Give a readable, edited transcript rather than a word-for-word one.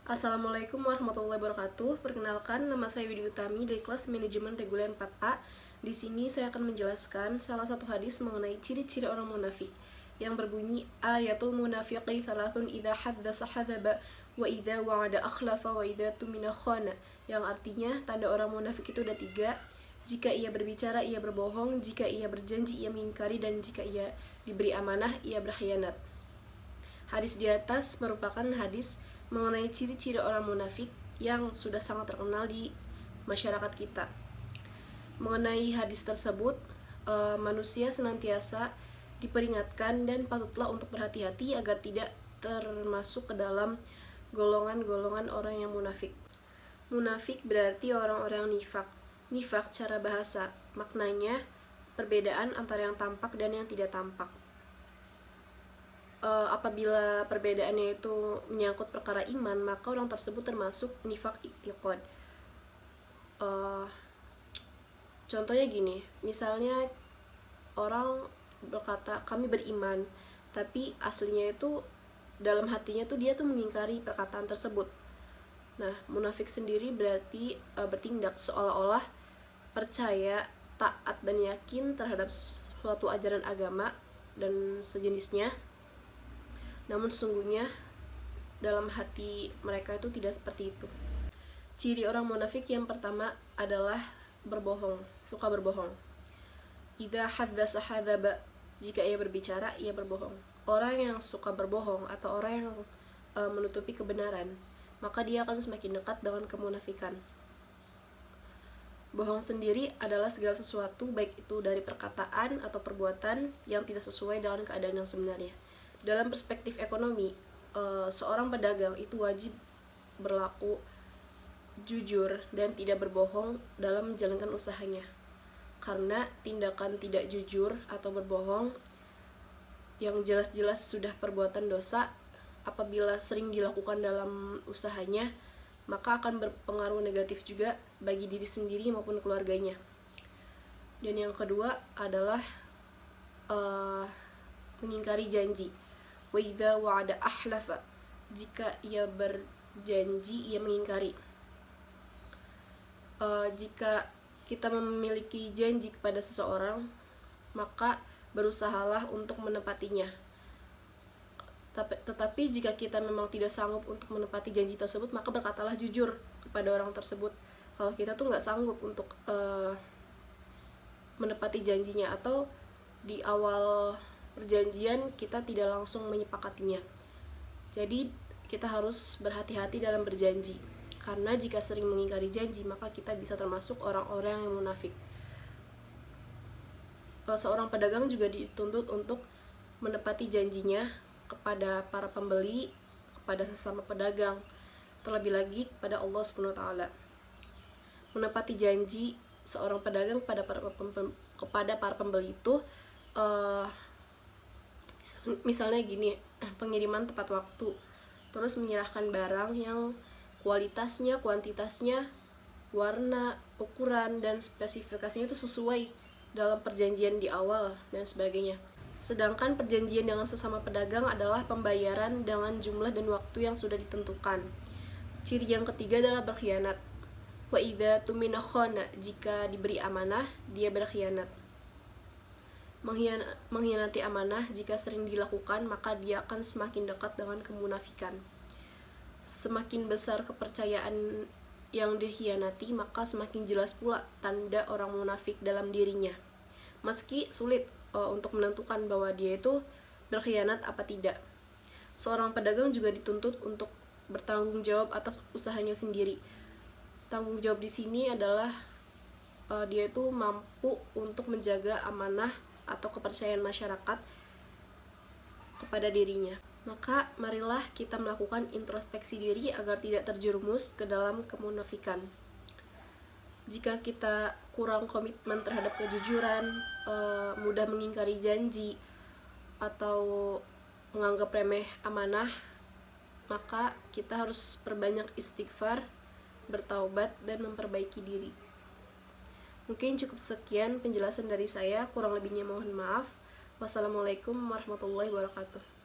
Assalamualaikum warahmatullahi wabarakatuh. Perkenalkan, nama saya Widi Utami dari kelas Manajemen Reguler 4A. Di sini saya akan menjelaskan salah satu hadis mengenai ciri-ciri orang munafik yang berbunyi ayatul munafiqi thalathun idza haddasa hadzaba wa idza wa'ada akhlafa wa idza tumina khana, yang artinya tanda orang munafik itu ada 3. Jika ia berbicara ia berbohong, jika ia berjanji ia mengingkari, dan jika ia diberi amanah ia berkhianat. Hadis di atas merupakan hadis mengenai ciri-ciri orang munafik yang sudah sangat terkenal di masyarakat kita. Mengenai hadis tersebut, manusia senantiasa diperingatkan dan patutlah untuk berhati-hati agar tidak termasuk ke dalam golongan-golongan orang yang munafik. Munafik berarti orang-orang nifak. Nifak secara bahasa, maknanya perbedaan antara yang tampak dan yang tidak tampak. Apabila perbedaannya itu menyangkut perkara iman, maka orang tersebut termasuk nifak i'tiqad. Contohnya gini, misalnya orang berkata kami beriman, tapi aslinya itu dalam hatinya tuh dia tuh mengingkari perkataan tersebut. Nah, munafik sendiri berarti bertindak seolah-olah percaya, taat dan yakin terhadap suatu ajaran agama dan sejenisnya, namun sesungguhnya dalam hati mereka itu tidak seperti itu. Ciri orang munafik yang pertama adalah berbohong, suka berbohong. Idza haddasa hadzaba, jika ia berbicara ia berbohong. Orang yang suka berbohong atau orang yang menutupi kebenaran, maka dia akan semakin dekat dengan kemunafikan. Bohong sendiri adalah segala sesuatu, baik itu dari perkataan atau perbuatan yang tidak sesuai dengan keadaan yang sebenarnya. Dalam perspektif ekonomi, seorang pedagang itu wajib berlaku jujur dan tidak berbohong dalam menjalankan usahanya. Karena tindakan tidak jujur atau berbohong yang jelas-jelas sudah perbuatan dosa, apabila sering dilakukan dalam usahanya, maka akan berpengaruh negatif juga bagi diri sendiri maupun keluarganya. Dan yang kedua adalah mengingkari janji. Wa idza wa'ada akhlafa, jika ia berjanji ia mengingkari. Jika kita memiliki janji kepada seseorang, maka berusahalah untuk menepatinya. Tetapi jika kita memang tidak sanggup untuk menepati janji tersebut, maka berkatalah jujur kepada orang tersebut kalau kita tuh nggak sanggup untuk menepati janjinya, atau di awal perjanjian kita tidak langsung menyepakatinya. Jadi kita harus berhati-hati dalam berjanji, karena jika sering mengingkari janji maka kita bisa termasuk orang-orang yang munafik. Seorang pedagang juga dituntut untuk menepati janjinya kepada para pembeli, kepada sesama pedagang, terlebih lagi kepada Allah SWT. Menepati janji seorang pedagang kepada para pembeli itu misalnya gini, pengiriman tepat waktu, terus menyerahkan barang yang kualitasnya, kuantitasnya, warna, ukuran, dan spesifikasinya itu sesuai dalam perjanjian di awal dan sebagainya. Sedangkan perjanjian dengan sesama pedagang adalah pembayaran dengan jumlah dan waktu yang sudah ditentukan. Ciri yang ketiga adalah berkhianat. Wa idza tumina khana, jika diberi amanah dia berkhianat. Mengkhianati amanah jika sering dilakukan, maka dia akan semakin dekat dengan kemunafikan. Semakin besar kepercayaan yang dikhianati, maka semakin jelas pula tanda orang munafik dalam dirinya. Meski sulit untuk menentukan bahwa dia itu berkhianat apa tidak. Seorang pedagang juga dituntut untuk bertanggung jawab atas usahanya sendiri. Tanggung jawab di sini adalah dia itu mampu untuk menjaga amanah atau kepercayaan masyarakat kepada dirinya. Maka marilah kita melakukan introspeksi diri agar tidak terjerumus ke dalam kemunafikan. Jika kita kurang komitmen terhadap kejujuran, mudah mengingkari janji, atau menganggap remeh amanah, maka kita harus perbanyak istighfar, bertaubat, dan memperbaiki diri. Mungkin cukup sekian penjelasan dari saya, kurang lebihnya mohon maaf. Wassalamualaikum warahmatullahi wabarakatuh.